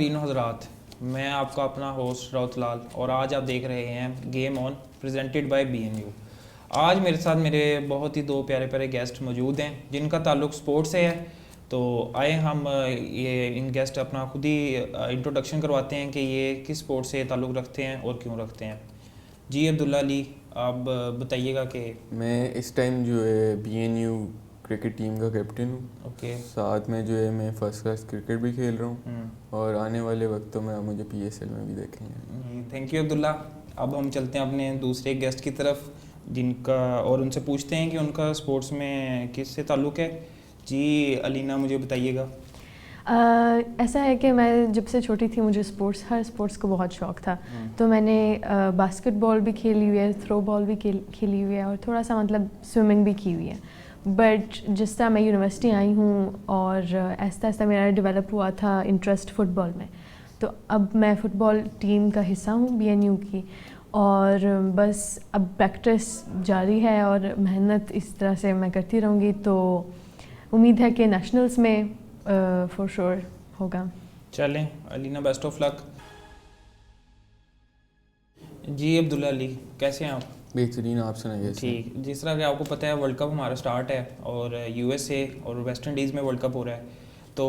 नाज़रीन हज़रात, मैं आपका अपना होस्ट राउतलाल और आज आप देख रहे हैं game on presented by BNU। आज मेरे साथ मेरे बहुत ही दो प्यारे प्यारे गेस्ट मौजूद हैं जिनका ताल्लुक स्पोर्ट्स से है। तो आए हम ये इन गेस्ट अपना खुद ही इंट्रोडक्शन करवाते हैं कि ये किस स्पोर्ट से ताल्लुक़ रखते हैं और क्यों रखते हैं। जी अब्दुल्ला अली, आप बताइएगा कि मैं इस टाइम जो है BNU क्रिकेट टीम का कैप्टन हूँ। ओके, साथ में जो है मैं फर्स्ट क्लास क्रिकेट भी खेल रहा हूँ और आने वाले वक्तों में आप मुझे PSL में भी देखेंगे। Thank you Abdullah. अब हम चलते हैं अपने दूसरे गेस्ट की तरफ जिनका और उनसे पूछते हैं कि उनका स्पोर्ट्स में किससे ताल्लुक़ है। जी अलीना, मुझे बताइएगा। ऐसा है कि मैं जब से छोटी थी मुझे हर स्पोर्ट्स को बहुत शौक़ था। तो मैंने बास्केटबॉल भी खेली हुई है, थ्रो बॉल भी खेली हुई है और थोड़ा सा मतलब स्विमिंग भी की हुई है। बट जिस तरह मैं यूनिवर्सिटी आई हूँ और आहिस्ता आहिस्ता मेरा डेवलप हुआ था इंटरेस्ट फ़ुटबॉल में, तो अब मैं फ़ुटबॉल टीम का हिस्सा हूँ BNU की और बस अब प्रैक्टिस जारी है और मेहनत इस तरह से मैं करती रहूँगी। तो उम्मीद है कि नेशनल्स में फॉर श्योर होगा। चलें अलीना, बेस्ट ऑफ लक। जी अब्दुल्ला अली, कैसे हैं आप? बेहतरीन, आप सुनाइए। ठीक, जिस तरह कि आपको पता है वर्ल्ड कप हमारा स्टार्ट है और USA और वेस्ट इंडीज़ में वर्ल्ड कप हो रहा है। तो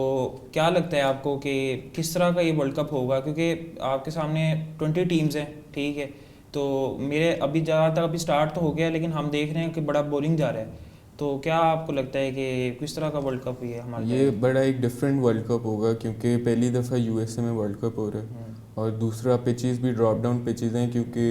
क्या लगता है आपको कि किस तरह का ये वर्ल्ड कप होगा? क्योंकि आपके सामने 20 टीम्स हैं, ठीक है। तो मेरे अभी ज़्यादा तक अभी स्टार्ट तो हो गया लेकिन हम देख रहे हैं कि बड़ा बोरिंग जा रहा है। तो क्या आपको लगता है कि किस तरह का वर्ल्ड कप ये हमारा? ये बड़ा एक डिफरेंट वर्ल्ड कप होगा क्योंकि पहली दफ़ा USA में वर्ल्ड कप हो रहा है और दूसरा पिचेस भी ड्रॉप डाउन पिचेस हैं क्योंकि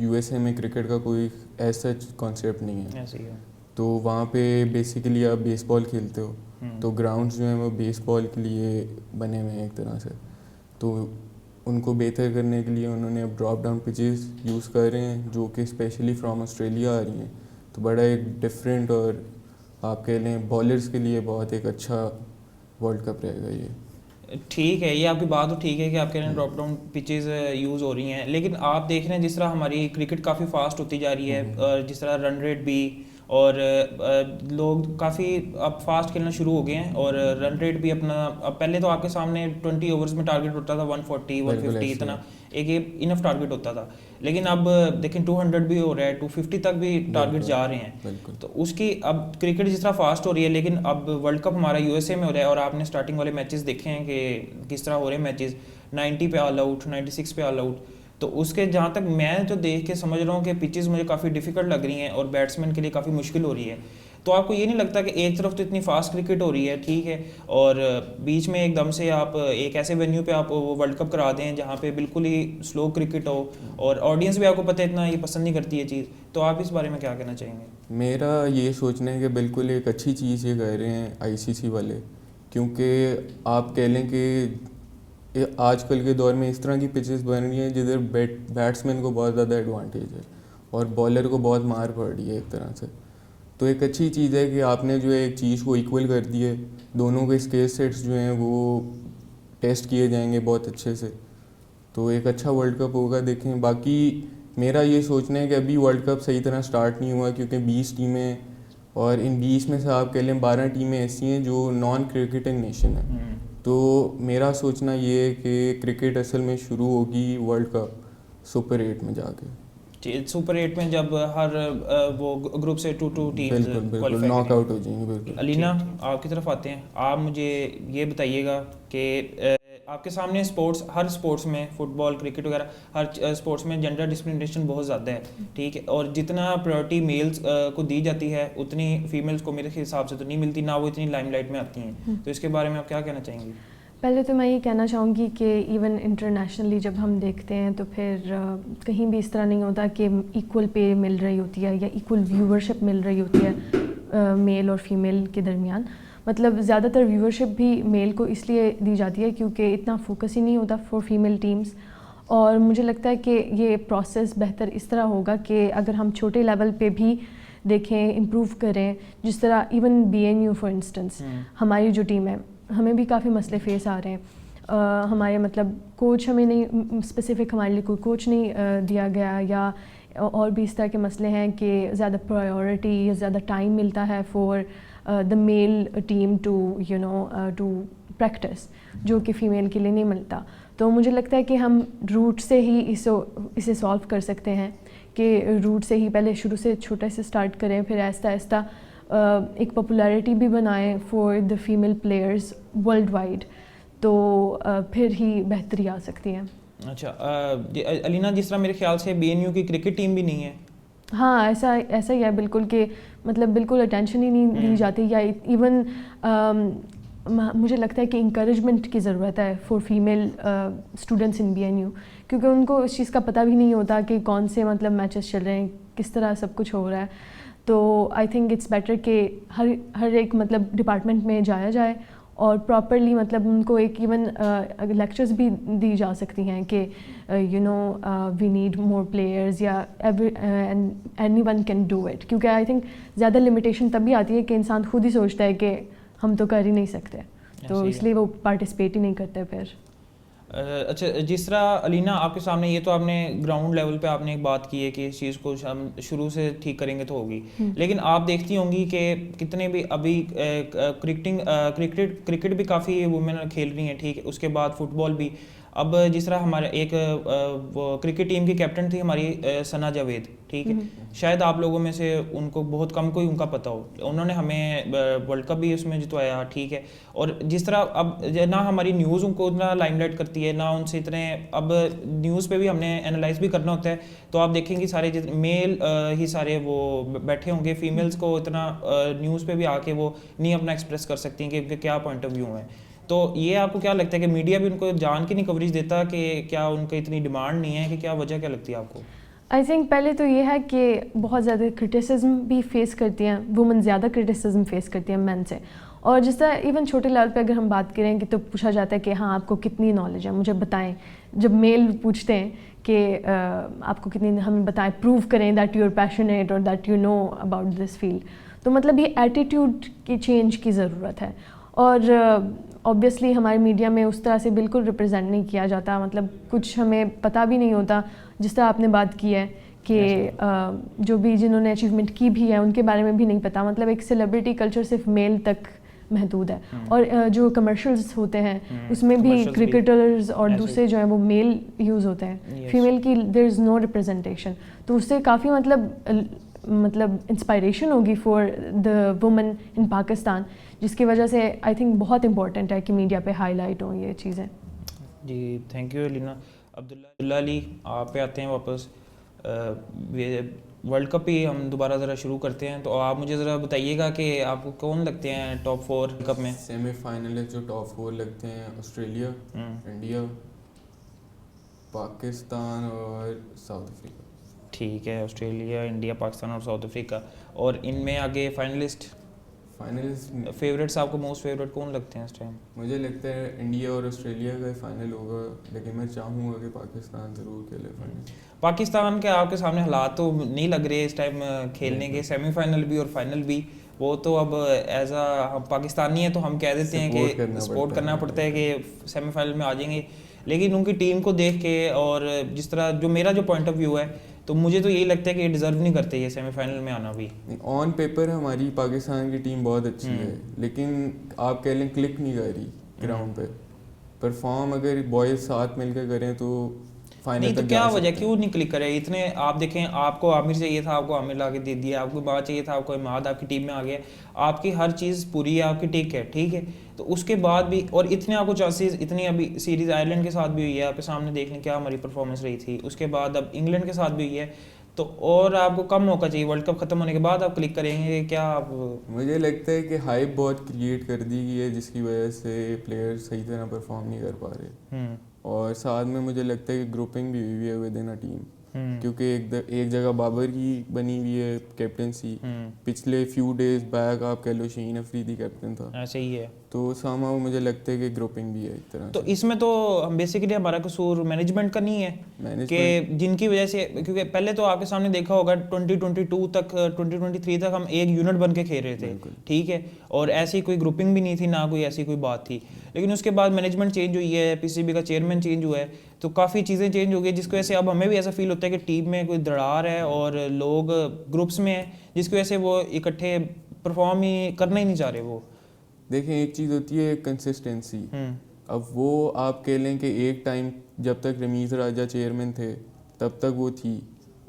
USA में क्रिकेट का कोई ऐसा कॉन्सेप्ट नहीं है। ऐसे ही है। तो वहाँ पे बेसिकली आप बेसबॉल खेलते हो तो ग्राउंड्स जो हैं वो बेसबॉल के लिए बने हुए हैं एक तरह से। तो उनको बेहतर करने के लिए उन्होंने अब ड्रॉप डाउन पिचेस यूज़ कर रहे हैं जो कि स्पेशली फ्रॉम ऑस्ट्रेलिया आ रही हैं। तो बड़ा एक डिफरेंट और आप कह लें बॉलर्स के लिए बहुत एक अच्छा वर्ल्ड कप रहेगा ये। ठीक है, ये आपकी बात तो ठीक है कि आप कह रहे हैं ड्रॉप डाउन पिचेस यूज़ हो रही हैं, लेकिन आप देख रहे हैं जिस तरह हमारी क्रिकेट काफ़ी फास्ट होती जा रही है और जिस तरह रन रेट भी और लोग काफ़ी अब फास्ट खेलना शुरू हो गए हैं और रन रेट भी अपना। अब पहले तो आपके सामने 20 ओवर्स में टारगेट होता था 140 150, इतना एक इनफ टारगेट होता था। लेकिन अब देखें 200 भी हो रहा है, 250 तक भी टारगेट जा रहे हैं। तो उसकी अब क्रिकेट जिस तरह फास्ट हो रही है, लेकिन अब वर्ल्ड कप हमारा USA में हो रहा है और आपने स्टार्टिंग वाले मैचेस देखे हैं कि किस तरह हो रहे हैं मैचेस, 90 पे ऑल आउट, 96 पे ऑल आउट। तो उसके जहाँ तक मैं जो देख के समझ रहा हूँ कि पिचेस मुझे काफ़ी डिफ़िकल्ट लग रही हैं और बैट्समैन के लिए काफ़ी मुश्किल हो रही है। तो आपको ये नहीं लगता कि एक तरफ तो इतनी फास्ट क्रिकेट हो रही है, ठीक है, और बीच में एकदम से आप एक ऐसे वेन्यू पे आप वो वर्ल्ड कप करा दें जहाँ पे बिल्कुल ही स्लो क्रिकेट हो और ऑडियंस भी आपको पता है इतना ये पसंद नहीं करती है चीज़। तो आप इस बारे में क्या कहना चाहेंगे? मेरा ये सोचना है कि बिल्कुल एक अच्छी चीज़ ये कर रहे हैं ICC वाले, क्योंकि आप कह लें कि आजकल के दौर में इस तरह की पिचेस बन रही हैं जिधर बैट्समैन को बहुत ज़्यादा एडवांटेज है और बॉलर को बहुत मार पड़ रही है एक तरह से। तो एक अच्छी चीज़ है कि आपने जो है एक चीज़ को इक्वल कर दी है, दोनों के स्किल सेट्स जो हैं वो टेस्ट किए जाएंगे बहुत अच्छे से। तो एक अच्छा वर्ल्ड कप होगा। देखें, बाकी मेरा ये सोचना है कि अभी वर्ल्ड कप सही तरह स्टार्ट नहीं हुआ क्योंकि 20 टीमें और इन 20 में से आप कह लें 12 टीमें ऐसी हैं जो नॉन क्रिकेटिंग नेशन है। तो मेरा सोचना ये है कि क्रिकेट असल में शुरू होगी वर्ल्ड कप सुपर 8 में जाके। सुपर 8 में जब हर वो ग्रुप से 2 टीम्स बिल्कुल नॉकआउट हो जाएंगे। बिल्कुल। अलीना, आपकी तरफ आते हैं। आप मुझे ये बताइएगा कि आपके सामने हर स्पोर्ट्स में फुटबॉल क्रिकेट वगैरह हर स्पोर्ट्स में जेंडर डिस्क्रिमिनेशन बहुत ज़्यादा है, ठीक है, और जितना प्रायोरिटी मेल्स को दी जाती है उतनी फीमेल्स को मेरे हिसाब से तो नहीं मिलती, ना वो इतनी लाइमलाइट में आती हैं। तो इसके बारे में आप क्या कहना चाहेंगी? पहले तो मैं ये कहना चाहूँगी कि इवन इंटरनेशनली जब हम देखते हैं तो फिर कहीं भी इस तरह नहीं होता कि इक्वल पे मिल रही होती है या इक्वल व्यूवरशिप मिल रही होती है मेल और फीमेल के दरमियान। मतलब ज़्यादातर व्यूवरशिप भी मेल को इसलिए दी जाती है क्योंकि इतना फोकस ही नहीं होता फॉर फीमेल टीम्स। और मुझे लगता है कि ये प्रोसेस बेहतर इस तरह होगा कि अगर हम छोटे लेवल पे भी देखें, इम्प्रूव करें, जिस तरह इवन BNU फॉर इंस्टेंस हमारी जो टीम है हमें भी काफ़ी मसले फेस आ रहे हैं। हमारे मतलब कोच हमें नहीं स्पेसिफिक हमारे लिए कोई कोच नहीं दिया गया या और भी इस तरह के मसले हैं कि ज़्यादा प्रायोरिटी या ज़्यादा टाइम मिलता है for the male team to practice जो कि फ़ीमेल के लिए नहीं मिलता। तो मुझे लगता है कि हम रूट से ही इसे सॉल्व कर सकते हैं, कि रूट से ही पहले शुरू से छोटे से स्टार्ट करें, फिर आहिस्ता आहिस्ता एक पॉपुलैरिटी भी बनाएं for the female players world wide, तो फिर ही बेहतरी आ सकती है। अच्छा, अलीना, जिस तरह मेरे ख्याल से BNU की क्रिकेट टीम भी नहीं है। हाँ, ऐसा ही है बिल्कुल, कि मतलब बिल्कुल अटेंशन ही नहीं दी जाती, या इवन मुझे लगता है कि इंकरेजमेंट की ज़रूरत है for female students in BNU, क्योंकि उनको इस चीज़ का पता भी नहीं होता कि कौन से मतलब मैचेस चल रहे हैं, किस तरह सब कुछ हो रहा है। तो आई थिंक इट्स बेटर कि हर एक मतलब डिपार्टमेंट में जाया जाए और प्रॉपरली मतलब उनको एक इवन लेक्चर्स भी दी जा सकती हैं कि वी नीड मोर प्लेयर्स, या एनीवन कैन डू इट, क्योंकि आई थिंक ज़्यादा लिमिटेशन तब भी आती है कि इंसान खुद ही सोचता है कि हम तो कर ही नहीं सकते, तो इसलिए वो पार्टिसिपेट ही नहीं करते फिर। अच्छा, जिस तरह अलीना आपके सामने, ये तो आपने ग्राउंड लेवल पे आपने एक बात की है कि इस चीज़ को हम शुरू से ठीक करेंगे तो होगी, लेकिन आप देखती होंगी कि कितने भी अभी क्रिकेट भी काफ़ी वुमेन खेल रही हैं, ठीक है, उसके बाद फुटबॉल भी। अब जिस तरह हमारे एक वो क्रिकेट टीम की कैप्टन थी हमारी सना जावेद, ठीक है, शायद आप लोगों में से उनको बहुत कम कोई उनका पता हो, उन्होंने हमें वर्ल्ड कप भी उसमें जितवाया, ठीक है। और जिस तरह अब ना हमारी न्यूज़ उनको उतना लाइमलाइट करती है, ना उनसे इतने, अब न्यूज़ पे भी हमने एनालाइज भी करना होता है, तो आप देखेंगे सारे मेल ही सारे वो बैठे होंगे, फीमेल्स को इतना न्यूज़ पे भी आके वो नहीं अपना एक्सप्रेस कर सकती हैं कि उनके क्या पॉइंट ऑफ व्यू है। तो ये आपको क्या लगता है कि मीडिया भी उनको जान के नहीं कवरेज देता, कि क्या उनकी इतनी डिमांड नहीं है, कि क्या वजह क्या लगती है आपको? आई थिंक पहले तो ये है कि बहुत ज़्यादा क्रिटिसिज्म भी फेस करती हैं वुमेन, ज़्यादा क्रिटिसिज्म फेस करती हैं मेन से। और जिस तरह इवन छोटे लेवल पे अगर हम बात करें कि तो पूछा जाता है कि हाँ आपको कितनी नॉलेज है, मुझे बताएं। जब मेल पूछते हैं कि आपको कितनी, हमें बताएं, प्रूव करें दैट यू आर पैशनेट और that you know about this field. तो मतलब ये एटीट्यूड की चेंज की ज़रूरत है। और ऑब्वियसली हमारे मीडिया में उस तरह से बिल्कुल रिप्रेजेंट नहीं किया जाता, मतलब कुछ हमें पता भी नहीं होता। जिस तरह आपने बात की है कि जो भी जिन्होंने अचीवमेंट की भी है उनके बारे में भी नहीं पता, मतलब एक सेलिब्रिटी कल्चर सिर्फ मेल तक महदूद है। और जो कमर्शियल्स होते हैं उसमें भी क्रिकेटर्स और दूसरे जो हैं वो मेल यूज़ होते हैं, फीमेल की देयर इज़ नो रिप्रेजेंटेशन। तो उससे काफ़ी मतलब इंस्पायरेशन होगी for the women in Pakistan, जिसकी वजह से आई थिंक बहुत इंपॉर्टेंट है कि मीडिया पे हाईलाइट हों ये चीज़ें। जी, थैंक यू अलीना। अब्दुल्ला अली, आप पे आते हैं वापस। वर्ल्ड कप ही हम दोबारा ज़रा शुरू करते हैं, तो आप मुझे ज़रा बताइएगा कि आपको कौन लगते हैं टॉप 4 कप में? सेमीफाइनलिस्ट जो टॉप 4 लगते हैं, ऑस्ट्रेलिया, इंडिया, पाकिस्तान और साउथ अफ्रीका। ठीक है, ऑस्ट्रेलिया, इंडिया, पाकिस्तान और साउथ अफ्रीका। और इनमें आगे फाइनलिस्ट फेवरेट्स आपको मोस्ट फेवरेट कौन लगते हैं इस टाइम? मुझे लगता है इंडिया और ऑस्ट्रेलिया का फाइनल होगा, लेकिन मैं चाहूँगा कि पाकिस्तान ज़रूर खेले फाइनल। पाकिस्तान के आपके सामने हालात तो नहीं लग रहे इस टाइम खेलने के, सेमीफाइनल भी और फाइनल भी। वो तो अब एज हम पाकिस्तानी हैं तो हम कह देते हैं कि सपोर्ट करना पड़ता है कि सेमीफाइनल में आ जाएंगे, लेकिन उनकी टीम को देख के और जिस तरह जो मेरा जो पॉइंट ऑफ व्यू है, तो मुझे तो यही लगता है कि ये डिज़र्व नहीं करते ये सेमीफाइनल में आना भी। ऑन पेपर हमारी पाकिस्तान की टीम बहुत अच्छी है, लेकिन आप कह लें क्लिक नहीं कर रही ग्राउंड पे। परफॉर्म अगर बॉयज़ साथ मिलकर करें तो फाइनल तक। तो क्या वजह, क्यों नहीं क्लिक करे इतने? आप देखें, आपको आमिर चाहिए था, आपको आमिर ला के दे दिया, आपको इमाद चाहिए था, आपको इमाद आपकी टीम में आ गया, आपकी हर चीज़ पूरी है, आपकी ठीक है। तो उसके बाद भी, और इतने आपको चांसेस, इतनी अभी सीरीज़ आयरलैंड के साथ भी हुई है, आपके सामने देख लें क्या हमारी परफॉर्मेंस रही थी, उसके बाद अब इंग्लैंड के साथ भी हुई है, तो और आपको कम मौका चाहिए। वर्ल्ड कप ख़त्म होने के बाद आप क्लिक करेंगे क्या आप? मुझे लगता है कि हाइप बहुत क्रिएट कर दी गई है, जिसकी वजह से प्लेयर सही तरह परफॉर्म नहीं कर पा रहे। और साथ में मुझे लगता है कि ग्रुपिंग भी हुई है विद इन अ टीम, क्योंकि एक जगह बाबर की बनी हुई है कैप्टनसी। पिछले फ्यू डेज बैक आप कह लो शाहीन अफरीदी कैप्टन था, ऐसे ही है। तो somehow मुझे लगता है कि ग्रुपिंग भी है एक तरह तो इसमें तो बेसिकली हमारा कसूर मैनेजमेंट का नहीं है कि जिनकी वजह से, क्योंकि पहले तो आपके सामने देखा होगा 2022 तक 2023 तक हम एक यूनिट बन के खेल रहे थे, ठीक है, और ऐसी कोई ग्रुपिंग भी नहीं थी, ना कोई ऐसी कोई बात थी। लेकिन उसके बाद मैनेजमेंट चेंज हुई है, पीसीबी का चेयरमैन चेंज हुआ है, तो काफ़ी चीज़ें चेंज हो गई, जिसकी वजह से अब हमें भी ऐसा फील होता है कि टीम में कोई दरार है और लोग ग्रुप्स में हैं, जिसकी वजह से वो इकट्ठे परफॉर्म ही करना ही नहीं चाह रहे वो। देखें एक चीज़ होती है कंसिस्टेंसी। अब वो आप कह लें कि एक टाइम जब तक रमीज़ राजा चेयरमैन थे तब तक वो थी,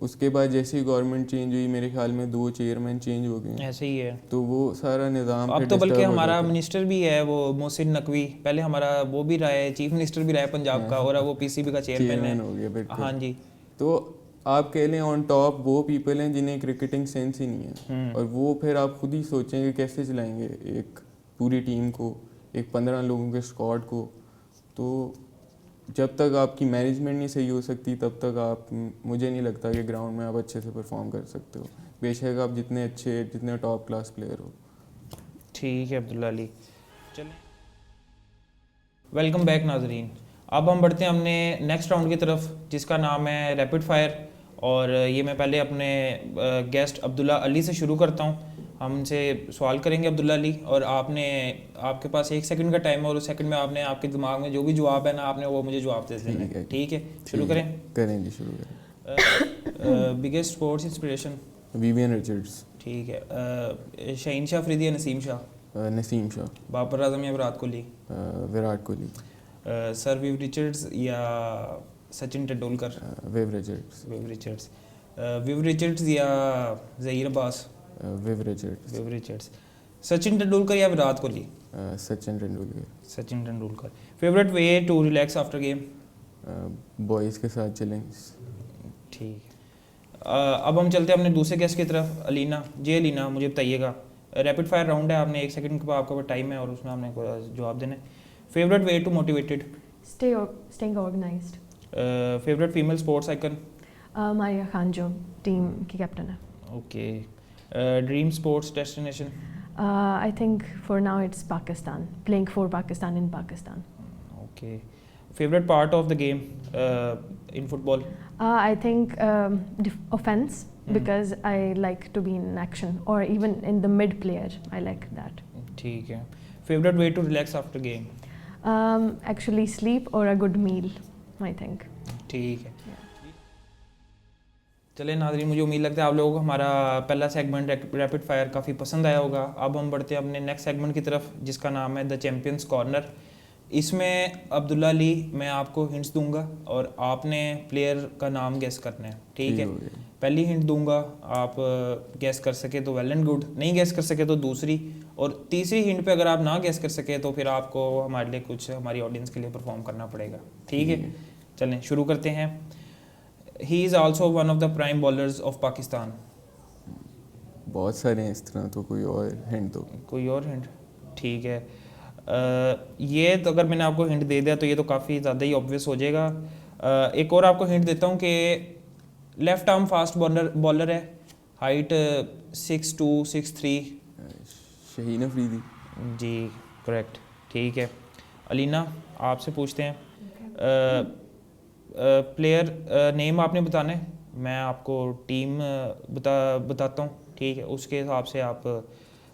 उसके बाद जैसे ही गवर्नमेंट चेंज हुई मेरे ख्याल में 2 चेयरमैन चेंज हो गए, ऐसे ही है। तो वो सारा निज़ाम अब तो बल्कि हमारा मिनिस्टर भी है वो मोहसिन नकवी, पहले हमारा वो भी रहा है, चीफ मिनिस्टर भी रहा है पंजाब का, और अब वो पीसीबी का चेयरमैन हो गया। बिल्कुल हाँ जी। तो आप कह लें ऑन टॉप वो पीपल हैं जिन्हें क्रिकेटिंग सेंस ही नहीं है, और वो फिर आप खुद ही सोचेंगे कैसे चलाएंगे एक पूरी टीम को, एक 15 लोगों के स्क्वाड को। तो जब तक आपकी मैनेजमेंट नहीं सही हो सकती तब तक आप, मुझे नहीं लगता कि ग्राउंड में आप अच्छे से परफॉर्म कर सकते हो, बेशक आप जितने अच्छे जितने टॉप क्लास प्लेयर हो। ठीक है अब्दुल्ला अली, चलें वेलकम बैक नाजरीन। अब हम बढ़ते हैं अपने नेक्स्ट राउंड की तरफ जिसका नाम है रैपिड फायर, और ये मैं पहले अपने गेस्ट अब्दुल्ला अली से शुरू करता हूँ। हम उनसे सवाल करेंगे अब्दुल्ला अली, और आपके पास 1 सेकंड का टाइम है, और उस सेकंड में आपने आपके दिमाग में जो भी जवाब है ना आपने वो मुझे जवाब दे देना है। ठीक है, शुरू करें जी शुरू करें। Biggest sports inspiration? Vivian Richards. ठीक है, शहीन शाह अफरीदी या नसीम शाह? नसीम शाह। बाबर आजम या Virat Kohli? Virat Kohli. Sir Viv Richards या Sachin Tendulkar? Viv Richards. Viv Richards. Viv Richards या Zaheer Abbas? Viv Richards. Viv Richards. Sachin Tendulkar या Virat Kohli? Sachin Tendulkar. Sachin Tendulkar. Favourite way to relax after game? Boys के साथ चलें। ठीक। अब हम चलते हैं अपने दूसरे गेस्ट की तरफ, अलीना जी। अलीना मुझे बताइएगा, रैपिड फायर राउंड है, आपने 1 सेकंड का आपका टाइम है और उसमें आपने जवाब देना है। Favourite way to motivated? Staying organised. Favourite female sports icon? Maria Khan जो टीम की कैप्टन है। Okay. Dream sports destination? I think for now it's Pakistan, playing for Pakistan in Pakistan. Okay. Favorite part of the game in football? I think offense, because I like to be in action, or even in the mid player, I like that. ठीक है. Favorite way to relax after game? Actually sleep or a good meal, I think. ठीक है. चले नाज़रीन, मुझे उम्मीद लगता है आप लोगों को हमारा पहला सेगमेंट रैपिड फायर काफ़ी पसंद आया होगा। अब हम बढ़ते हैं अपने नेक्स्ट सेगमेंट की तरफ जिसका नाम है द चैम्पियंस कॉर्नर। इसमें अब्दुल्ला अली, मैं आपको हिंट्स दूंगा और आपने प्लेयर का नाम गेस करना है। ठीक है, पहली हिंट दूंगा, आप गेस कर सके तो वेल एंड गुड, नहीं गेस कर सके तो दूसरी, और तीसरी हिंट पे अगर आप ना गेस कर सके तो फिर आपको हमारे लिए कुछ हमारी ऑडियंस के लिए परफॉर्म करना पड़ेगा। ठीक है, चलें शुरू करते हैं। He is also one of the prime bowlers of Pakistan. बहुत सारे हैं इस तरह, तो कोई और हिंट दो। कोई और हिंट? ठीक है, ये तो अगर मैंने आपको हिंट दे दिया तो ये तो काफ़ी ज़्यादा ही ऑब्वियस हो जाएगा। एक और आपको हिंट देता हूँ कि लेफ्ट आर्म फास्ट बॉलर है, हाइट 6'2", 6'3". शहीन अफरीदी। जी करेक्ट। ठीक है, अलीना आपसे पूछते हैं, प्लेयर नेम आपने बताना है, मैं आपको टीम बताता हूँ। ठीक है, उसके हिसाब से आप,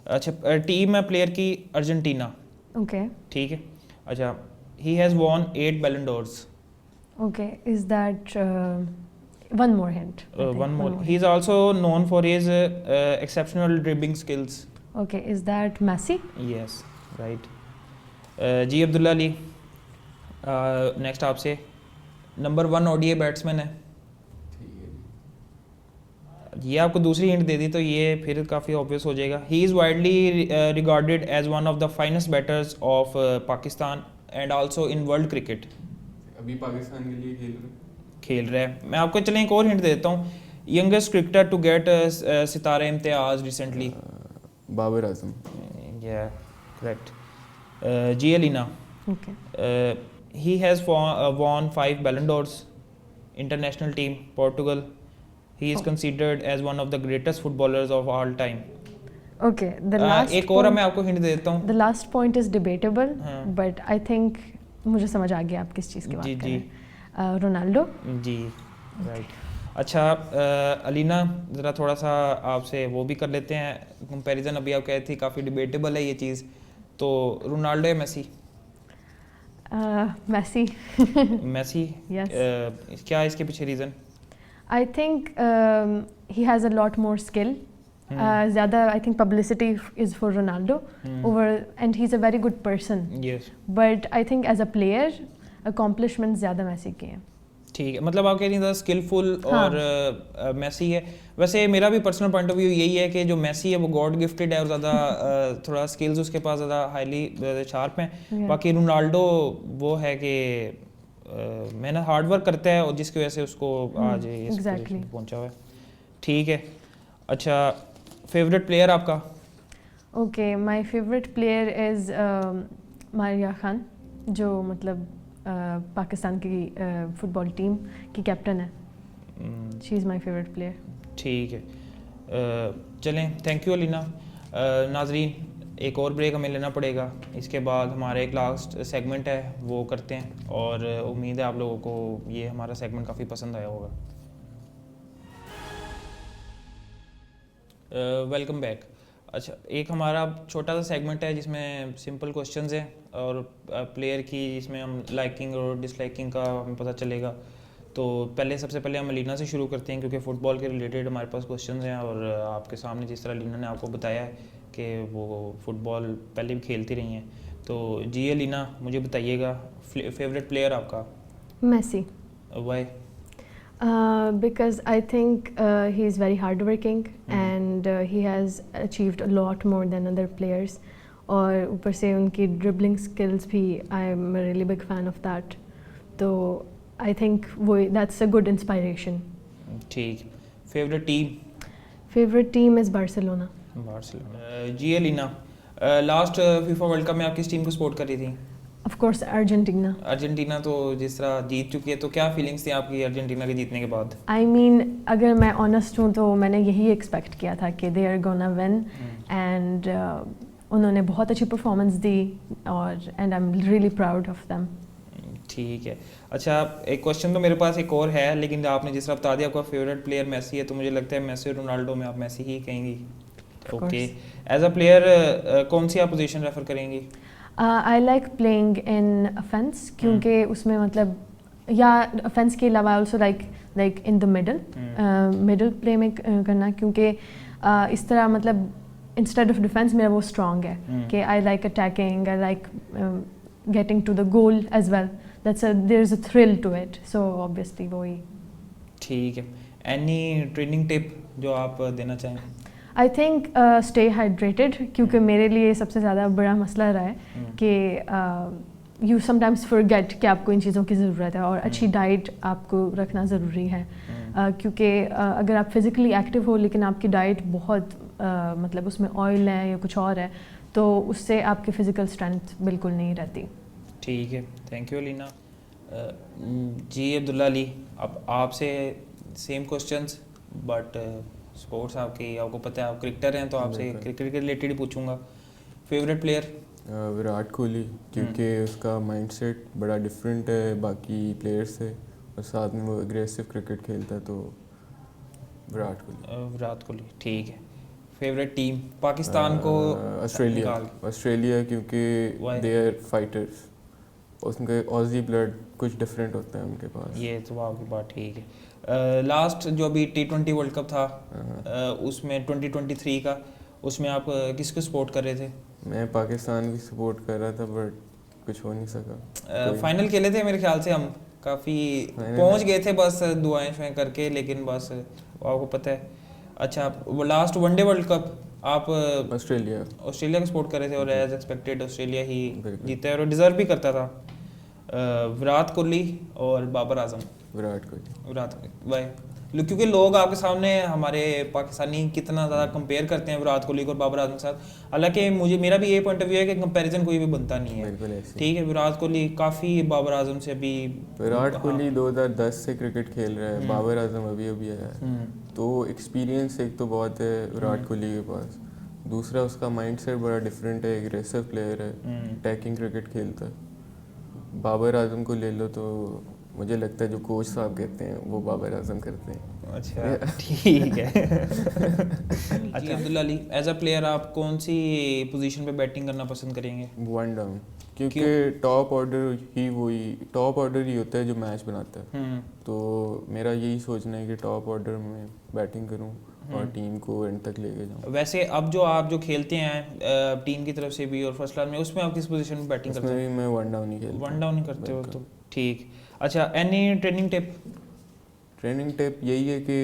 अच्छा टीम है प्लेयर की अर्जेंटीना। ओके। ठीक है, अच्छा he has won 8 Ballon d'Ors. Okay, is that one more hint? One more, he is also known for his exceptional dribbling skills. Okay, is that Messi? Yes right. Ji Abdullah Ali, next आपसे, number 1 ODI batsman है। ये आपको दूसरी hint दे दी तो ये फिर काफ़ी obvious हो जाएगा। He is widely regarded as one of the finest batters of Pakistan and also in world cricket. अभी पाकिस्तान के लिए खेल रहा है। मैं आपको चलें एक और हिंट दे देता हूँ, youngest cricketer to get Sitara Imtiaz recently. Babar Azam. Yeah correct. जी Alina, he has won 5 Ballon d'Ors, international team Portugal. He is considered as one of the greatest footballers of all time. Okay, the last एक और मैं आपको hint दे देता हूँ। The last point is debatable, but I think मुझे समझ आ गया आप किस चीज़ की बात कर रहे हैं। रोनाल्डो। जी राइट। अच्छा अलीना, ज़रा थोड़ा सा आपसे वो भी कर लेते हैं कंपैरिजन। अभी आप कह रही थी काफ़ी डिबेटेबल है ये चीज़, तो रोनाल्डो या मेसी? Messi. Messi? Yes. क्या है इसके पीछे reason? I think he has a lot more skill ज़्यादा I think publicity is for Ronaldo over, and he is a very good person, yes but I think as a player accomplishment ज़्यादा Messi के हैं। ठीक है, मतलब आप कह रही हैं स्किलफुल हाँ। और मैसी है। वैसे मेरा भी पर्सनल पॉइंट ऑफ व्यू यही है कि जो मैसी है वो गॉड गिफ्टेड है और ज़्यादा थोड़ा स्किल्स उसके पास ज़्यादा हाईली शार्प हैं। Yeah. बाकी रोनाल्डो वो है कि मेहनत हार्ड वर्क करता है और जिसकी वजह से उसको आज इस exactly. पोजीशन पे पहुंचा हुआ है। ठीक है, अच्छा फेवरेट प्लेयर आपका? Okay, my favourite player is Maria Khan, जो मतलब पाकिस्तान की फुटबॉल टीम की कैप्टन है। She is my favourite player. ठीक है, चलें, थैंक यू अलीना। नाजरीन, एक और ब्रेक हमें लेना पड़ेगा, इसके बाद हमारा एक लास्ट सेगमेंट है वो करते हैं और उम्मीद है आप लोगों को ये हमारा सेगमेंट काफ़ी पसंद आया होगा। Welcome back. अच्छा, एक हमारा छोटा सा सेगमेंट है जिसमें सिंपल क्वेश्चंस हैं और प्लेयर की जिसमें हम लाइकिंग और डिसलाइकिंग का हमें पता चलेगा। तो सबसे पहले हम अलीना से शुरू करते हैं क्योंकि फ़ुटबॉल के रिलेटेड हमारे पास क्वेश्चंस हैं और आपके सामने जिस तरह अलीना ने आपको बताया है कि वो फुटबॉल पहले भी खेलती रही हैं, तो जी अलीना मुझे बताइएगा फेवरेट प्लेयर आपका? Messi. Why? Because I think he is very hardworking and he has achieved a lot more than other players. और ऊपर से उनकी dribbling skills भी I am a really big fan of that. तो I think वो that's a good inspiration. ठीक। Favourite team? Favorite team is Barcelona. Barcelona. Ji Alina, last FIFA world cup में आप किस टीम को सपोर्ट कर रही थी? Of course Argentina. अर्जेंटीना तो जिस तरह जीत चुकी है, तो क्या फीलिंग्स थी आपकी अर्जेंटीना के जीतने के बाद? I mean अगर मैं honest हूँ तो मैंने यही expect किया था कि they are gonna win and उन्होंने बहुत अच्छी परफॉर्मेंस दी और and I'm really proud of them. ठीक है, अच्छा एक क्वेश्चन तो मेरे पास एक और है, लेकिन आपने जिस तरह बता दिया आपका फेवरेट प्लेयर मेसी है, तो मुझे लगता है मेसी और रोनाल्डो में आप मेसी ही कहेंगी। ओके, एज अ प्लेयर कौन सी आप पोजीशन रेफर करेंगी? I like playing in offence क्योंकि उसमें मतलब या अफेंस के अलावा also like in the middle play में करना, क्योंकि इस तरह मतलब इंस्टेड ऑफ डिफेंस मेरा वो स्ट्रॉन्ग है कि I like attacking, I like getting to the goal as well, there is a thrill to it, so obviously वही। ठीक है, एनी ट्रेनिंग टिप जो आप देना चाहें? आई थिंक स्टे हाइड्रेटेड, क्योंकि मेरे लिए सबसे ज़्यादा बड़ा मसला रहा है कि यू समटाइम्स फॉरगेट कि आपको इन चीज़ों की ज़रूरत है और अच्छी डाइट आपको रखना ज़रूरी है, क्योंकि अगर आप फिज़िकली एक्टिव हो लेकिन आपकी डाइट बहुत मतलब उसमें ऑयल है या कुछ और है, तो उससे आपकी फ़िज़िकल स्ट्रेंथ बिल्कुल नहीं रहती। ठीक है, थैंक यू अलीना। जी अब्दुल्ला अली, अब आपसे सेम क्वेश्चंस बट स्पोर्ट्स आपको पता है आप क्रिकेटर हैं, तो आपसे क्रिकेट के रिलेटेड ही पूछूंगा। Favourite player? विराट कोहली, क्योंकि उसका माइंडसेट बड़ा डिफरेंट है बाकी प्लेयर्स से और साथ में वो एग्रेसिव क्रिकेट खेलता है, तो विराट कोहली। ठीक है, फेवरेट टीम? पाकिस्तान को ऑस्ट्रेलिया क्योंकि दे आर फाइटर्स, उसके ऑजी ब्लड कुछ डिफरेंट होता है उनके पास। ये तो आपकी बात ठीक है। लास्ट जो अभी T20 वर्ल्ड कप था उसमें 2023 का, उसमें आप किसको सपोर्ट कर रहे थे? मैं पाकिस्तान की सपोर्ट कर रहा था बट कुछ हो नहीं सका। फाइनल खेले थे मेरे ख्याल से, हम काफ़ी पहुंच गए थे बस दुआएं करके, लेकिन बस आपको पता है। अच्छा, वो लास्ट वनडे वर्ल्ड कप आप ऑस्ट्रेलिया को सपोर्ट कर रहे थे और एज एक्सपेक्टेड ऑस्ट्रेलिया ही जीता है और डिजर्व भी करता था। विराट कोहली और बाबर आजम? विराट कोहली। भाई, क्योंकि लोग आपके सामने हमारे पाकिस्तानी कितना ज़्यादा कंपेयर करते हैं विराट कोहली को और बाबर आजम के साथ, हालांकि मेरा भी ये पॉइंट ऑफ व्यू है कि कंपैरिजन कोई भी बनता नहीं है। ठीक है, विराट कोहली काफ़ी बाबर आजम से भी, विराट कोहली 2010 से क्रिकेट खेल रहा है, बाबर आजम अभी आया है, तो एक्सपीरियंस एक तो बहुत है विराट कोहली के पास, दूसरा उसका माइंडसेट बड़ा डिफरेंट है, एग्रेसिव प्लेयर है, अटैकिंग क्रिकेट खेलता है। बाबर आजम को ले लो तो मुझे लगता है जो कोच साहब कहते हैं वो बाबर आजम करते हैं। अच्छा ठीक है। अच्छा Abdullah Ali, as a player आप कौन सी पोजीशन पे बैटिंग करना पसंद करेंगे? वन डाउन, क्योंकि टॉप ऑर्डर ही होता है जो मैच बनाता है। तो मेरा यही सोचना है कि टॉप ऑर्डर में बैटिंग करूं और टीम को एंड तक लेके जाऊं। वैसे अब जो आप जो खेलते हैं टीम की तरफ से भी और फर्स्ट क्लास में, उसमें आप किस पोजीशन में बैटिंग करते हैं? उसमें भी मैं वन डाउन ही खेलता हूं। वन डाउन ही करते हो तो ठीक। अच्छा, any training tip? Training tip यही है कि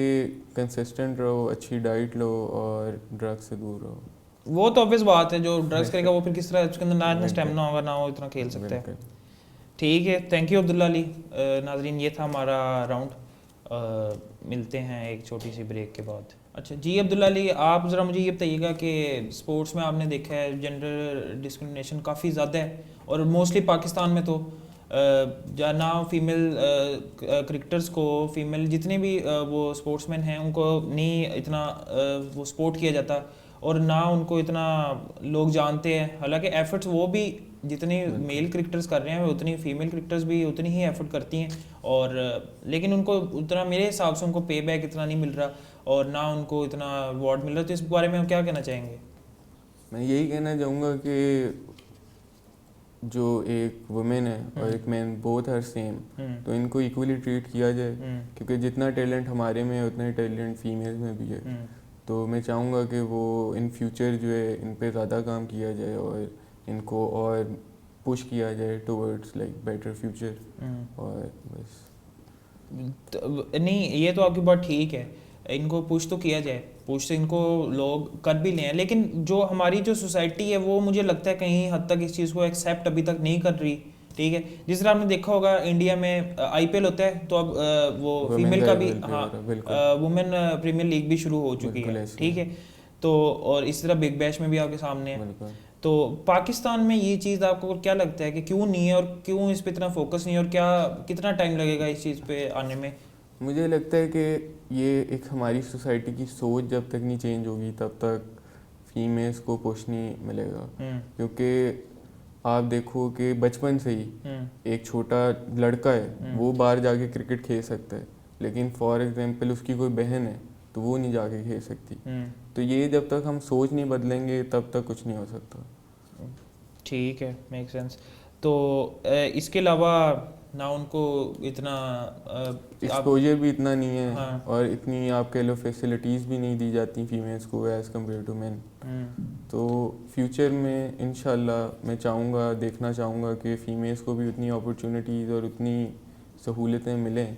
कंसिस्टेंट रहो, अच्छी डाइट लो और ड्रग्स से दूर रहो। वो तो ऑब्वियस बात है, जो ड्रग्स करेगा वो फिर किस तरह, उसके अंदर ना स्टेमिना होगा ना वो इतना खेल सकता है। ठीक है, थैंक यू अब्दुल्ला अली। नाजरीन, ये था हमारा राउंड। मिलते हैं एक छोटी सी ब्रेक के बाद। अच्छा जी अब्दुल्ला अली, आप ज़रा मुझे ये बताइएगा कि स्पोर्ट्स में आपने देखा है जेंडर डिस्क्रिमिनेशन काफ़ी ज़्यादा है, और मोस्टली पाकिस्तान में तो ना फीमेल क्रिकेटर्स को, फीमेल जितने भी वो स्पोर्ट्समैन हैं उनको नहीं इतना वो सपोर्ट किया जाता, और ना उनको इतना लोग जानते हैं। हालांकि एफर्ट्स वो भी जितनी मेल क्रिकेटर्स कर रहे हैं उतनी फीमेल क्रिकेटर्स भी उतनी ही एफर्ट करती हैं, और लेकिन उनको उतना मेरे हिसाब से उनको पे बैक इतना नहीं मिल रहा और ना उनको इतना अवार्ड मिल रहा। तो इस बारे में हम क्या कहना चाहेंगे? मैं यही कहना चाहूँगा कि जो एक वुमेन है और एक मैन बोथ आर सेम, तो इनको इक्वली ट्रीट किया जाए, क्योंकि जितना टैलेंट हमारे में है उतना ही टैलेंट फीमेल में भी है। तो मैं चाहूँगा कि वो इन फ्यूचर जो है इन पे ज़्यादा काम किया जाए और इनको और पुश किया जाए टुवर्ड्स लाइक बेटर फ्यूचर। और बस नहीं, ये तो आपकी बात ठीक है, इनको पुश तो किया जाए, पुश तो इनको लोग कर भी लें, लेकिन जो हमारी जो सोसाइटी है वो मुझे लगता है कहीं हद तक इस चीज़ को एक्सेप्ट अभी तक नहीं कर रही। ठीक है, जिस तरह आपने देखा होगा इंडिया में आईपीएल होता है तो अब वो फीमेल का भी, हाँ, वुमेन प्रीमियर लीग भी शुरू हो चुकी है। ठीक है, तो और इस तरह बिग बैश में भी आपके सामने है। तो पाकिस्तान में ये चीज़ आपको क्या लगता है कि क्यों नहीं है, और क्यों इस पे इतना फोकस नहीं है, और क्या कितना टाइम लगेगा इस चीज़ पे आने में? मुझे लगता है कि ये एक हमारी सोसाइटी की सोच जब तक नहीं चेंज होगी तब तक फीमेल्स को पुश नहीं मिलेगा। क्योंकि आप देखो कि बचपन से ही एक छोटा लड़का है वो बाहर जाके क्रिकेट खेल सकता है, लेकिन फॉर एग्जांपल उसकी कोई बहन है तो वो नहीं जाके खेल सकती। तो ये जब तक हम सोच नहीं बदलेंगे तब तक कुछ नहीं हो सकता। ठीक है, मेक सेंस। तो इसके अलावा ना उनको इतना एक्सपोजर भी इतना नहीं है, हाँ। और इतनी आप कह लो फैसिलिटीज़ भी नहीं दी जाती फीमेल्स को एज़ कम्पेयर टू मैन। तो फ्यूचर में इंशाल्लाह मैं चाहूँगा, देखना चाहूँगा कि फ़ीमेल्स को भी उतनी अपॉर्चुनिटीज़ और उतनी सहूलतें मिलें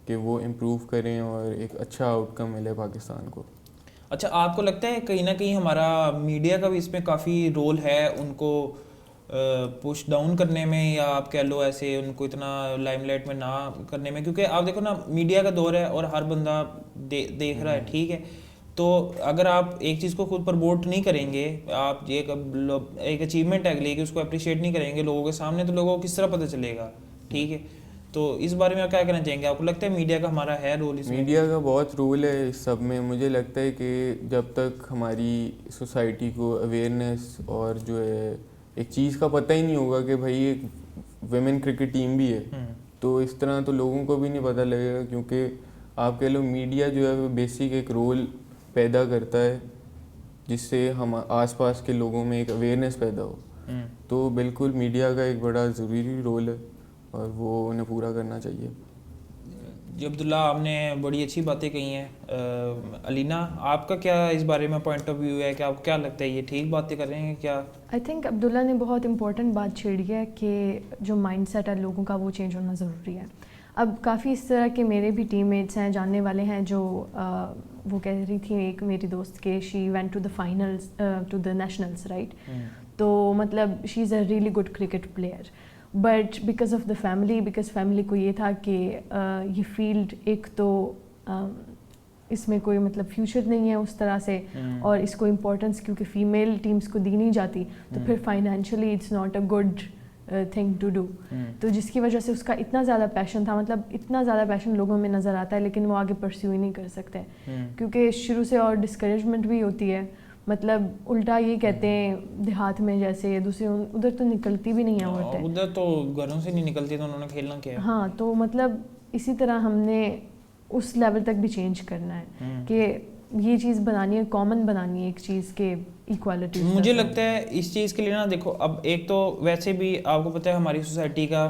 कि वो इम्प्रूव करें और एक अच्छा आउटकम मिले पाकिस्तान को। अच्छा, आपको लगता है कहीं ना कहीं हमारा मीडिया का भी इसमें काफ़ी रोल है उनको पुश डाउन करने में, या आप कह लो ऐसे उनको इतना लाइमलाइट में ना करने में? क्योंकि आप देखो ना, मीडिया का दौर है और हर बंदा देख रहा है। ठीक है, तो अगर आप एक चीज़ को खुद प्रमोट नहीं करेंगे, आप एक अचीवमेंट है अगले कि उसको अप्रिशिएट नहीं करेंगे लोगों के सामने, तो लोगों को किस तरह पता चलेगा? ठीक है, तो इस बारे में आप क्या कहना चाहेंगे? आपको लगता है मीडिया का हमारा है रोल इसमें? मीडिया का बहुत रोल है इस सब में। मुझे लगता है कि जब तक हमारी सोसाइटी को अवेयरनेस और जो है एक चीज़ का पता ही नहीं होगा कि भाई एक वुमेन क्रिकेट टीम भी है, तो इस तरह तो लोगों को भी नहीं पता लगेगा। क्योंकि आप कह लो मीडिया जो है वो बेसिक एक रोल पैदा करता है जिससे हम आसपास के लोगों में एक अवेयरनेस पैदा हो। तो बिल्कुल मीडिया का एक बड़ा ज़रूरी रोल है और वो उन्हें पूरा करना चाहिए। जी अब्दुल्ला, आपने बड़ी अच्छी बातें कही हैं। अलीना, आपका क्या इस बारे में पॉइंट ऑफ व्यू है कि आपको क्या लगता है ये ठीक बातें कर रहे हैं क्या? आई थिंक अब्दुल्ला ने बहुत इंपॉर्टेंट बात छेड़ी है कि जो माइंडसेट है लोगों का वो चेंज होना ज़रूरी है। अब काफ़ी इस तरह के मेरे भी टीममेट्स हैं, जानने वाले हैं, जो वो कह रही थी एक मेरी दोस्त के she went to the finals to the nationals, right? तो मतलब she is a really good cricket player, but because of the family, because family को ये था कि ये फील्ड एक तो इसमें कोई मतलब फ्यूचर नहीं है उस तरह से, और इसको इम्पोर्टेंस क्योंकि फ़ीमेल टीम्स को दी नहीं जाती, तो फिर financially it's not a good thing to do. तो जिसकी वजह से उसका इतना ज़्यादा पैशन था, मतलब इतना ज़्यादा पैशन लोगों में नज़र आता है, लेकिन वो आगे परस्यू ही नहीं कर सकते क्योंकि शुरू से, और डिस्करेजमेंट भी होती है। मतलब उल्टा ये कहते हैं देहात में जैसे दूसरे उधर तो निकलती भी नहीं है औरतें, उधर तो घरों से नहीं निकलती, तो उन्होंने खेलना क्या है? हाँ, तो मतलब इसी तरह हमने उस लेवल तक भी चेंज करना है कि ये चीज़ बनानी है, कॉमन बनानी है एक चीज़ के इक्वालिटी। मुझे लगता है इस चीज़ के लिए ना, देखो अब एक तो वैसे भी आपको पता है हमारी सोसाइटी का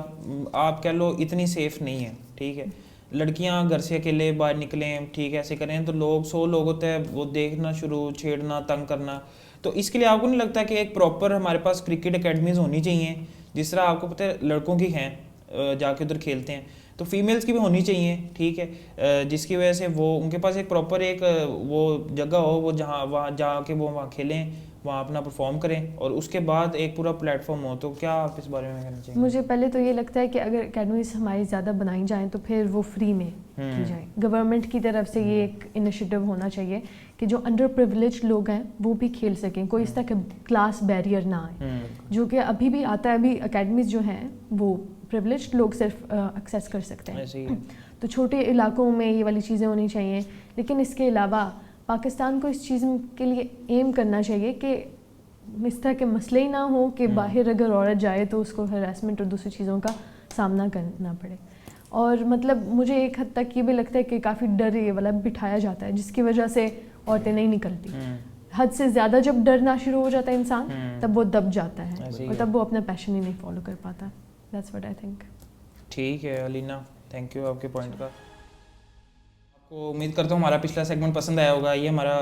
आप कह लो इतनी सेफ नहीं है, ठीक है। लड़कियां घर से अकेले बाहर निकलें, ठीक है, ऐसे करें तो लोग 100 लोग होते हैं, वो देखना शुरू, छेड़ना, तंग करना। तो इसके लिए आपको नहीं लगता कि एक प्रॉपर हमारे पास क्रिकेट अकेडमीज होनी चाहिए, जिस तरह आपको पता है लड़कों की हैं जाके उधर खेलते हैं, तो फीमेल्स की भी होनी चाहिए, ठीक है, जिसकी वजह से वो उनके पास एक प्रॉपर एक वो जगह हो, वो जहाँ वहाँ जाके वो वहाँ खेलें, वहाँ अपना परफॉर्म करें, और उसके बाद एक पूरा प्लेटफॉर्म हो। तो क्या आप इस बारे में कहना चाहिए? मुझे पहले तो ये लगता है कि अगर अकेडमीज हमारी ज़्यादा बनाई जाएँ तो फिर वो फ्री में की जाए। गवर्नमेंट की तरफ से ये एक इनिशिएटिव होना चाहिए कि जो अंडर प्रिविलेज लोग हैं वो भी खेल सकें, कोई इस तरह का क्लास बैरियर ना आए, जो कि अभी भी आता है। अभी अकेडमीज जो हैं वो प्रिविलेज्ड लोग सिर्फ एक्सेस कर सकते हैं, तो छोटे इलाकों में ये वाली चीज़ें होनी चाहिए। लेकिन इसके अलावा पाकिस्तान को इस चीज़ के लिए एम करना चाहिए कि इस तरह के मसले ही ना हो कि बाहर अगर औरत जाए तो उसको हरासमेंट और दूसरी चीज़ों का सामना करना पड़े। और मतलब मुझे एक हद तक ये भी लगता है कि काफ़ी डर ये वाला बिठाया जाता है, जिसकी वजह से औरतें नहीं निकलती। हद से ज़्यादा जब डरना शुरू हो जाता है इंसान, तब वो दब जाता है और तब वो अपना पैशन ही नहीं फॉलो कर पाता। That's what I think. ठीक है अलीना, थैंक यू आपके पॉइंट का। आपको उम्मीद करता हूँ हमारा पिछला सेगमेंट पसंद आया होगा। ये हमारा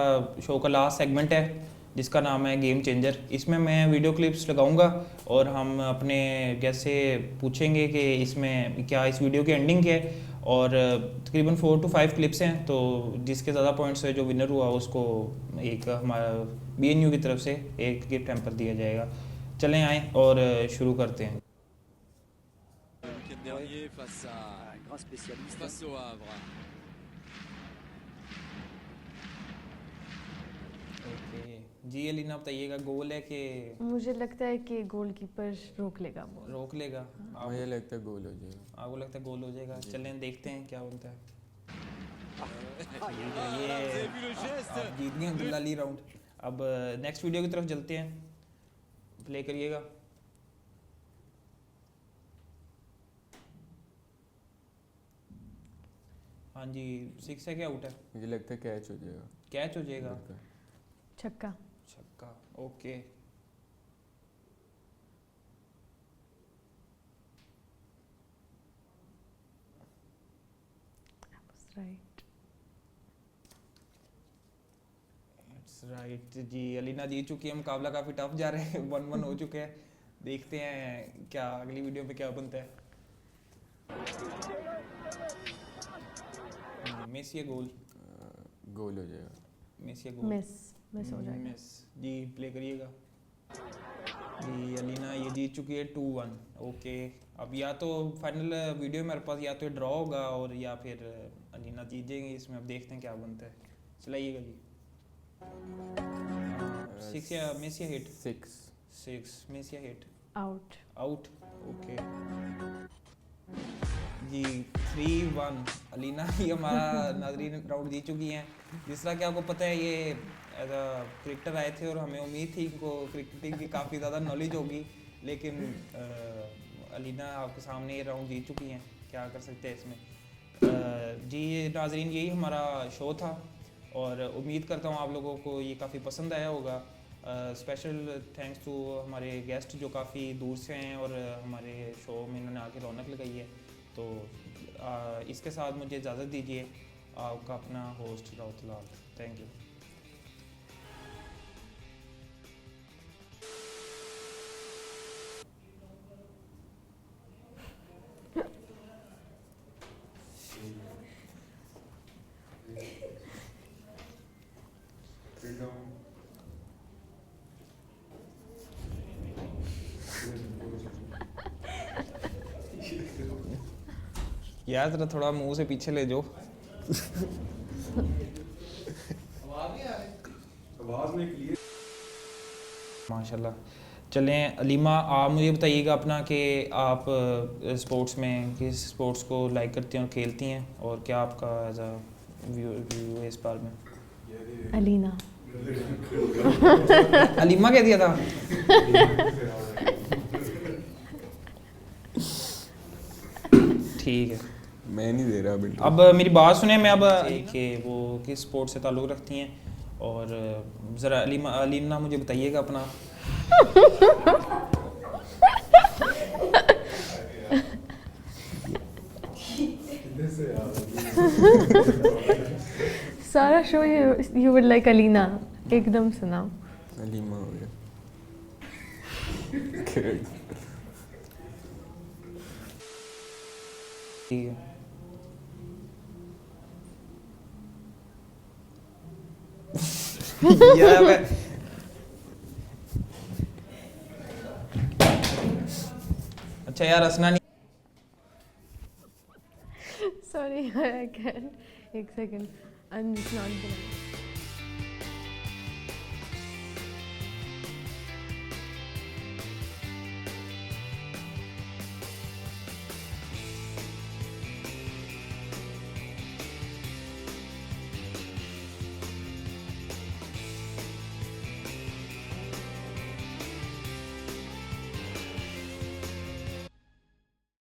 शो का लास्ट सेगमेंट है जिसका नाम है गेम चेंजर। इसमें मैं वीडियो क्लिप्स लगाऊंगा और हम अपने गेस्ट से पूछेंगे कि इसमें क्या इस वीडियो की एंडिंग क्या है, और तकरीबन 4 to 5 क्लिप्स हैं, तो जिसके ज़्यादा पॉइंट्स है जो विनर हुआ उसको एक हमारा BNU की तरफ से एक गिफ्ट हैम्पर दिया जाएगा। चलें आएँ और शुरू करते हैं। जी अलीना बताइएगा, गोल है कि मुझे लगता है कि गोलकीपर रोक लेगा बॉल। रोक लेगा? मुझे लगता है गोल हो जाएगा। आपको लगता है गोल हो जाएगा? चलें देखते हैं क्या बनता है। ये आप जीत गए अब्दुल्ला अली राउंड। अब नेक्स्ट वीडियो की तरफ चलते हैं, प्ले करिएगा। हाँ जी, 6 है क्या आउट है? मुझे लगता है कैच हो जाएगा। कैच हो जाएगा? छक्का। छक्का, ओके। राइट, इट्स राइट जी। अलीना जीत चुकी है, मुकाबला काफ़ी टफ जा रहे हैं, 1-1 हो चुके हैं। देखते हैं क्या अगली वीडियो में क्या बनता है। मेसी गोल? गोल हो जाएगा। मेसी गोल? मिस हो जाएगा। मिस जी, प्ले करिएगा जी। अलीना ये जीत चुकी है 2-1, ओके। अब या तो फाइनल वीडियो मेरे पास या तो ड्रॉ होगा और या फिर अलीना जीत जाएंगे इसमें। अब देखते हैं क्या बनता है, चलाइएगा जी। 6 या मिस या हिट? 6 मिस या हिट? आउट। आउट, ओके जी। 3-1 अलीना ही हमारा नाजरीन राउंड जीत चुकी हैं। जिस तरह कि आपको पता है ये एज अ क्रिकेटर आए थे और हमें उम्मीद थी इनको क्रिकेटिंग की काफ़ी ज़्यादा नॉलेज होगी, लेकिन अलीना आपके सामने ये राउंड जीत चुकी हैं, क्या कर सकते हैं इसमें। जी नाजरीन, यही हमारा शो था और उम्मीद करता हूँ आप लोगों को ये काफ़ी पसंद आया होगा। स्पेशल थैंक्स टू हमारे गेस्ट जो काफ़ी दूर से हैं और हमारे शो में इन्होंने आके रौनक लगाई है। तो इसके साथ मुझे इजाज़त दीजिए, आपका अपना host Raut Lal. Thank you. यार जरा थोड़ा मुंह से पीछे ले जाओ। माशाल्लाह। चलें अलीमा, आप मुझे बताइएगा अपना कि आप स्पोर्ट्स में किस स्पोर्ट्स को लाइक करती हैं और खेलती हैं, और क्या आपका एज अ व्यू है इस बार में? अलीना। अलीमा कह दिया था। ठीक है। मैं नहीं दे रहा बिल्कुल। अब मेरी बात सुने, मैं अब कि वो किस स्पोर्ट से ताल्लुक़ रखती हैं, और ज़रा अलीमना मुझे बताइएगा अपना। सारा show you would like Alina, एकदम सुनाओ। अलीमा हो गया। ठीक है। यार अच्छा यार हंसना नहीं। Sorry, I can't. एक second, I'm just not gonna.